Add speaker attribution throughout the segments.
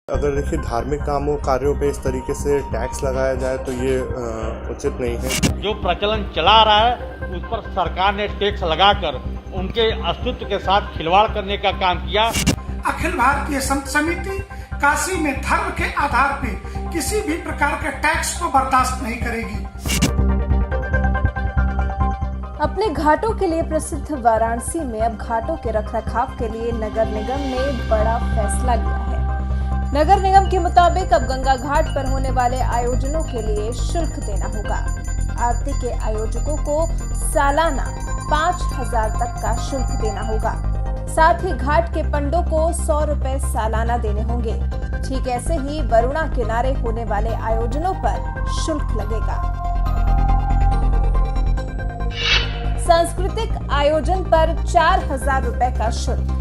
Speaker 1: अगर देखिए धार्मिक कामों कार्यों पे इस तरीके से टैक्स लगाया जाए तो ये उचित नहीं है।
Speaker 2: जो प्रचलन चला आ रहा है उस पर सरकार ने टैक्स लगाकर उनके अस्तित्व के साथ खिलवाड़ करने का काम किया।
Speaker 3: अखिल भारतीय संत समिति काशी में धर्म के आधार पे किसी भी प्रकार के टैक्स को बर्दाश्त नहीं करेगी।
Speaker 4: अपने घाटों के लिए प्रसिद्ध वाराणसी में अब घाटों के रखरखाव के लिए नगर निगम ने बड़ा फैसला लिया है। नगर निगम के मुताबिक अब गंगा घाट पर होने वाले आयोजनों के लिए शुल्क देना होगा। आरती के आयोजकों को सालाना 5,000 तक का शुल्क देना होगा। साथ ही घाट के पंडों को 100 रुपए सालाना देने होंगे। ठीक ऐसे ही वरुणा किनारे होने वाले आयोजनों पर शुल्क लगेगा। सांस्कृतिक आयोजन पर 4,000 रुपए का शुल्क,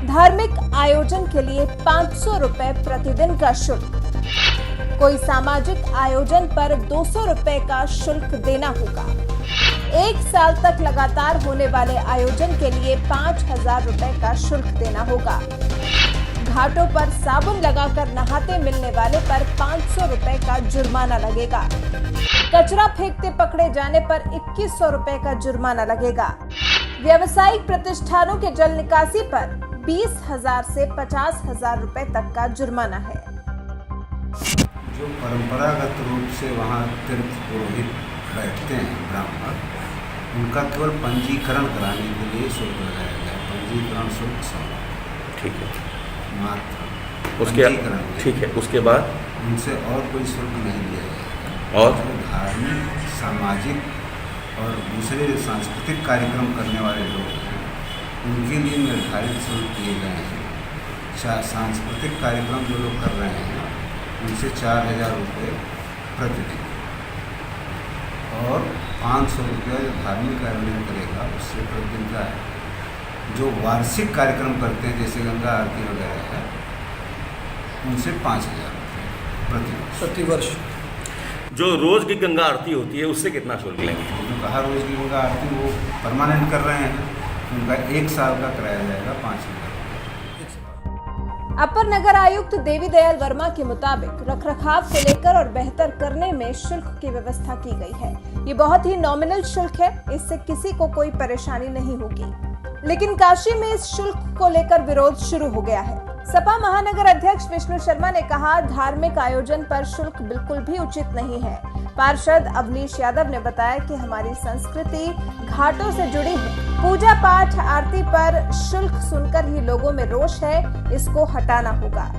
Speaker 4: धार्मिक आयोजन के लिए 500 रुपए प्रतिदिन का शुल्क, कोई सामाजिक आयोजन पर 200 रुपए का शुल्क देना होगा। 1 साल तक लगातार होने वाले आयोजन के लिए 5,000 रुपए का शुल्क देना होगा। घाटों पर साबुन लगाकर नहाते मिलने वाले पर 500 रुपए का जुर्माना लगेगा। कचरा फेंकते पकड़े जाने पर 2100 रुपए का जुर्माना लगेगा। व्यावसायिक प्रतिष्ठानों के जल निकासी पर 20,000 से 50,000 रुपए तक का जुर्माना है।
Speaker 5: जो परंपरागत रूप से वहाँ तीर्थ पुरोहित बैठते हैं ब्राह्मण, उनका केवल पंजीकरण कराने के लिए शुल्क लगाया गया। पंजीकरण शुल्क 100,
Speaker 6: ठीक है,
Speaker 5: मात्र
Speaker 6: उसके
Speaker 5: पंजीकरण,
Speaker 6: ठीक है, उसके बाद
Speaker 5: उनसे और कोई शुल्क नहीं लिया जाएगा।
Speaker 6: और
Speaker 5: जो धार्मिक, सामाजिक और दूसरे सांस्कृतिक कार्यक्रम करने वाले लोग हैं, उनके लिए निर्धारित शुल्क किए गए हैं। सांस्कृतिक कार्यक्रम जो लोग कर रहे हैं उनसे 4,000 रुपये प्रतिदिन और 500 रुपये जो धार्मिक आयोजन करेगा उससे प्रतिदिन का है। जो वार्षिक कार्यक्रम करते हैं जैसे गंगा आरती वगैरह है, उनसे 5,000 रुपये
Speaker 7: प्रतिवर्ष।
Speaker 6: जो रोज की गंगा आरती होती है उससे कितना शुल्क लेंगे?
Speaker 5: जो कहा रोज की गंगा आरती वो परमानेंट कर रहे हैं, उनका 1 साल का कराया जाएगा 5,000।
Speaker 4: अपर नगर आयुक्त देवी दयाल वर्मा के मुताबिक रखरखाव को लेकर और बेहतर करने में शुल्क की व्यवस्था की गई है। ये बहुत ही नॉमिनल शुल्क है, इससे किसी को कोई परेशानी नहीं होगी। लेकिन काशी में इस शुल्क को लेकर विरोध शुरू हो गया है। सपा महानगर अध्यक्ष विष्णु शर्मा ने कहा, धार्मिक आयोजन पर शुल्क बिल्कुल भी उचित नहीं है। पार्षद अवनीश यादव ने बताया कि हमारी संस्कृति घाटों से जुड़ी है। पूजा पाठ आरती पर शुल्क सुनकर ही लोगों में रोष है, इसको हटाना होगा।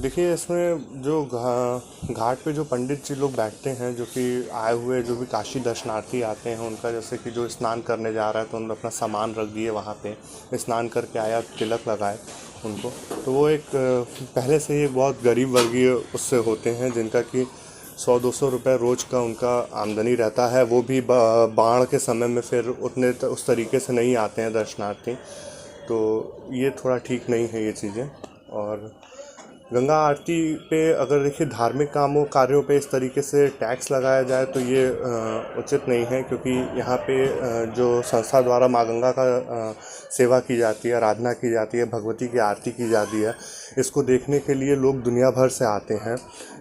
Speaker 1: देखिए इसमें जो घाट पे जो पंडित जी लोग बैठते हैं, जो कि आए हुए जो भी काशी दर्शनार्थी आते हैं, उनका जैसे कि जो स्नान करने जा रहा है तो उन्होंने अपना सामान रख दिए वहाँ पे, स्नान करके आया, तिलक लगाए उनको, तो वो एक पहले से ही बहुत गरीब वर्गीय उससे होते हैं जिनका कि 100-200 रुपये रोज़ का उनका आमदनी रहता है। वो भी बाढ़ के समय में फिर उतने उस तरीके से नहीं आते हैं दर्शनार्थी, तो ये थोड़ा ठीक नहीं है ये चीज़ें। और गंगा आरती पे अगर देखिए धार्मिक कामों कार्यों पे इस तरीके से टैक्स लगाया जाए तो ये उचित नहीं है, क्योंकि यहाँ पे जो संस्था द्वारा माँ गंगा का सेवा की जाती है, आराधना की जाती है, भगवती की आरती की जाती है, इसको देखने के लिए लोग दुनिया भर से आते हैं।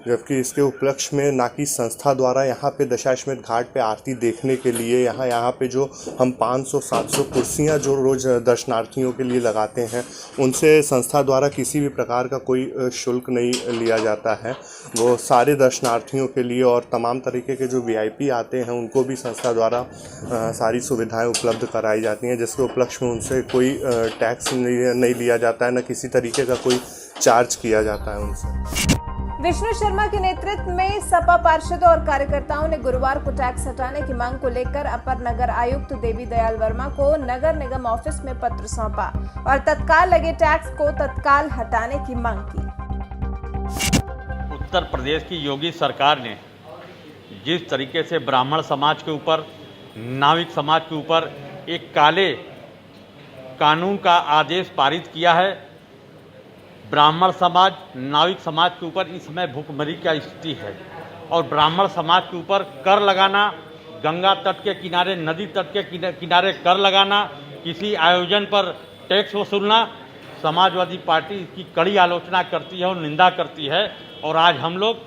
Speaker 1: जबकि इसके उपलक्ष्य में ना कि संस्था द्वारा यहाँ पे दशाश्वमेध घाट पे आरती देखने के लिए यहाँ पे जो हम 500-700 कुर्सियाँ जो रोज़ दर्शनार्थियों के लिए लगाते हैं, उनसे संस्था द्वारा किसी भी प्रकार का कोई शुल्क नहीं लिया जाता है। वो सारे दर्शनार्थियों के लिए और तमाम तरीके के जो VIP आते हैं उनको भी संस्था द्वारा सारी सुविधाएं उपलब्ध कराई जाती हैं, जिसके उपलक्ष्य में उनसे कोई टैक्स नहीं लिया जाता है, न किसी तरीके का कोई चार्ज किया जाता है उनसे।
Speaker 4: विष्णु शर्मा के नेतृत्व में सपा पार्षदों और कार्यकर्ताओं ने गुरुवार को टैक्स हटाने की मांग को लेकर अपर नगर आयुक्त देवी दयाल वर्मा को नगर निगम ऑफिस में पत्र सौंपा और तत्काल लगे टैक्स को तत्काल हटाने की मांग की।
Speaker 2: उत्तर प्रदेश की योगी सरकार ने जिस तरीके से ब्राह्मण समाज के ऊपर, नाविक समाज के ऊपर एक काले कानून का आदेश पारित किया है, ब्राह्मण समाज, नाविक समाज के ऊपर इस समय भूखमरी की स्थिति है। और ब्राह्मण समाज के ऊपर कर लगाना, गंगा तट के किनारे, नदी तट के किनारे कर लगाना, किसी आयोजन पर टैक्स वसूलना समाजवादी पार्टी इसकी कड़ी आलोचना करती है और निंदा करती है। और आज हम लोग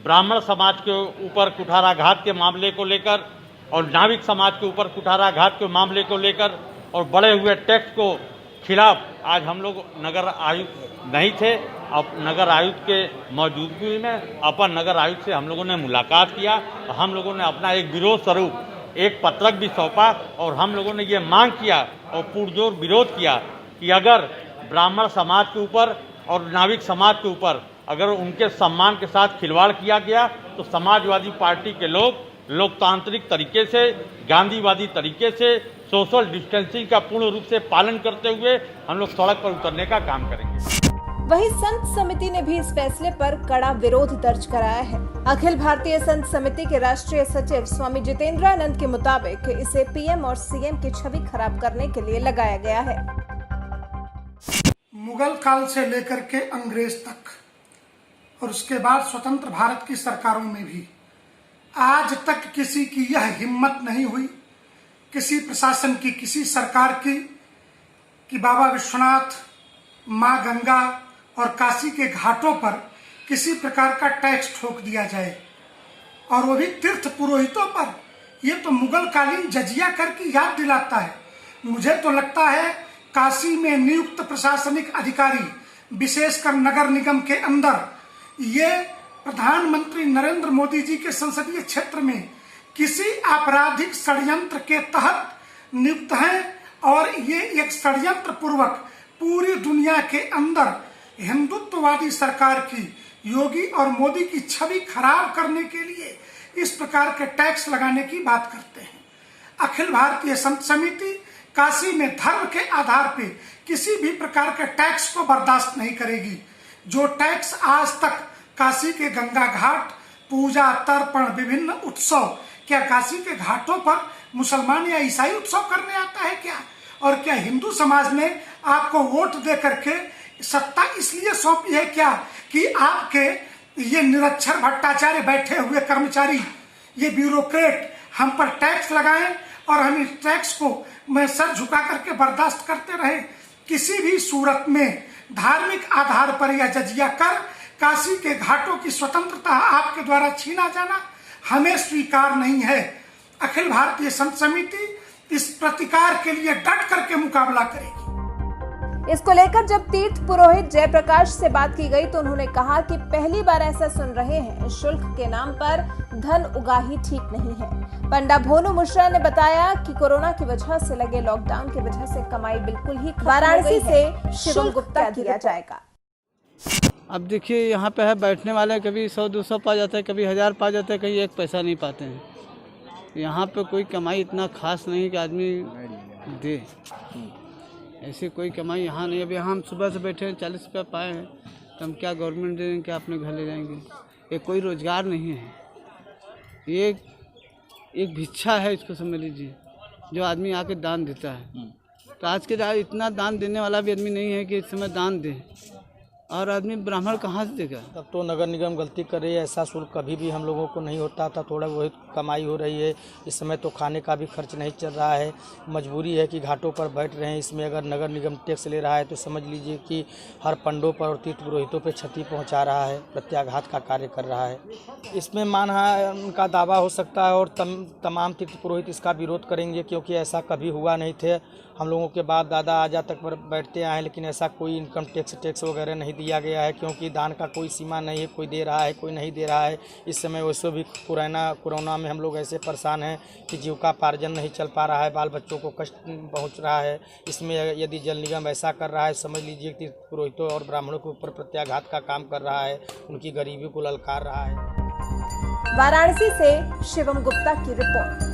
Speaker 2: ब्राह्मण समाज के ऊपर कुठाराघात के मामले को लेकर और नाविक समाज के ऊपर कुठाराघात के मामले को लेकर और बढ़े हुए टैक्स को खिलाफ आज हम लोग नगर आयुक्त नहीं थे। अब नगर आयुक्त के मौजूदगी में अपर नगर आयुक्त से हम लोगों ने मुलाकात किया। हम लोगों ने अपना एक विरोध स्वरूप एक पत्रक भी सौंपा और हम लोगों ने ये मांग किया और पुरजोर विरोध किया कि अगर ब्राह्मण समाज के ऊपर और नाविक समाज के ऊपर अगर उनके सम्मान के साथ खिलवाड़ किया गया तो समाजवादी पार्टी के लोग लोकतांत्रिक तरीके से, गांधीवादी तरीके से, सोशल डिस्टेंसिंग का पूर्ण रूप से पालन करते हुए हम लोग सड़क पर उतरने का काम करेंगे।
Speaker 4: वहीं संत समिति ने भी इस फैसले पर कड़ा विरोध दर्ज कराया है। अखिल भारतीय संत समिति के राष्ट्रीय सचिव स्वामी जितेंद्रानंद के मुताबिक इसे पीएम और सीएम की छवि खराब करने के लिए लगाया गया है।
Speaker 3: मुगल काल से लेकर के अंग्रेज तक और उसके बाद स्वतंत्र भारत की सरकारों में भी आज तक किसी की यह हिम्मत नहीं हुई, किसी प्रशासन की, किसी सरकार की, कि बाबा विश्वनाथ, मां गंगा और काशी के घाटों पर किसी प्रकार का टैक्स ठोक दिया जाए, और वो भी तीर्थ पुरोहितों पर। ये तो मुगल कालीन जजिया कर की याद दिलाता है। मुझे तो लगता है काशी में नियुक्त प्रशासनिक अधिकारी, विशेषकर नगर निगम के अंदर, ये प्रधानमंत्री नरेंद्र मोदी जी के संसदीय क्षेत्र में किसी आपराधिक षड्यंत्र के तहत नियुक्त हैं, और ये एक षड्यंत्र पूर्वक पूरी दुनिया के अंदर हिंदुत्ववादी सरकार की, योगी और मोदी की छवि खराब करने के लिए इस प्रकार के टैक्स लगाने की बात करते हैं। अखिल भारतीय संत समिति काशी में धर्म के आधार पे किसी भी प्रकार के टैक्स को बर्दाश्त नहीं करेगी। जो टैक्स आज तक काशी के गंगा घाट, पूजा, तर्पण, विभिन्न उत्सव, क्या काशी के घाटों पर मुसलमान या ईसाई उत्सव करने आता है क्या? और क्या हिंदू समाज ने आपको वोट दे करके सत्ता इसलिए सौंपी है क्या कि आपके ये निरक्षर भट्टाचार्य बैठे हुए कर्मचारी, ये ब्यूरोक्रेट हम पर टैक्स लगाएं और हम इस टैक्स को मैं सर झुका करके बर्दाश्त करते रहे? किसी भी सूरत में धार्मिक आधार पर या जजिया कर काशी के घाटों की स्वतंत्रता आपके द्वारा छीना जाना हमें स्वीकार नहीं है। अखिल भारतीय संत समिति इस प्रतिकार के लिए डट करके मुकाबला करेगी।
Speaker 4: इसको लेकर जब तीर्थ पुरोहित जयप्रकाश से बात की गई तो उन्होंने कहा कि पहली बार ऐसा सुन रहे हैं, शुल्क के नाम पर धन उगाही ठीक नहीं है। पंडा भोनू मिश्रा ने बताया कि कोरोना की वजह से लगे लॉकडाउन की वजह से कमाई बिल्कुल ही वाराणसी से शिवम गुप्ता दिया जाएगा।
Speaker 7: अब देखिए यहाँ पे है बैठने वाले, कभी 100-200 पा जाते हैं, कभी 1000 पा जाते हैं, कहीं 1 पैसा नहीं पाते हैं। यहाँ पे कोई कमाई इतना खास नहीं कि आदमी दे, ऐसी कोई कमाई यहाँ नहीं। अभी हम सुबह से बैठे हैं, 40 रुपये पाए हैं, तो हम क्या गवर्नमेंट दे देंगे, क्या अपने घर ले जाएंगे? ये कोई रोजगार नहीं है, ये एक भिक्षा है, इसको समझ लीजिए, जो आदमी आके दान देता है। तो आज के दिन इतना दान देने वाला भी आदमी नहीं है कि इस समय दान दे, और आदमी ब्राह्मण कहाँ से देगा?
Speaker 8: तब तो नगर निगम गलती कर रही है। ऐसा शुल्क कभी भी हम लोगों को नहीं होता था, थोड़ा बहुत कमाई हो रही है। इस समय तो खाने का भी खर्च नहीं चल रहा है, मजबूरी है कि घाटों पर बैठ रहे हैं। इसमें अगर नगर निगम टैक्स ले रहा है तो समझ लीजिए कि हर पंडों पर और तीर्थ पुरोहितों पर क्षति पहुँचा रहा है, प्रत्याघात का कार्य कर रहा है। इसमें उनका दावा हो सकता है और तमाम तीर्थ पुरोहित इसका विरोध करेंगे, क्योंकि ऐसा कभी हुआ नहीं थे। हम लोगों के बाद दादा आजा तक पर बैठते आए, लेकिन ऐसा कोई इनकम टैक्स वगैरह नहीं दिया गया है, क्योंकि दान का कोई सीमा नहीं है, कोई दे रहा है कोई नहीं दे रहा है। इस समय वैसे भी कोरोना में हम लोग ऐसे परेशान हैं कि जीविकापार्जन नहीं चल पा रहा है, बाल बच्चों को कष्ट पहुंच रहा है। इसमें यदि जल निगम ऐसा कर रहा है, समझ लीजिए कि पुरोहितों और ब्राह्मणों के ऊपर प्रत्याघात का काम कर रहा है, उनकी गरीबी को ललकार रहा है।
Speaker 4: वाराणसी से शिवम गुप्ता की रिपोर्ट।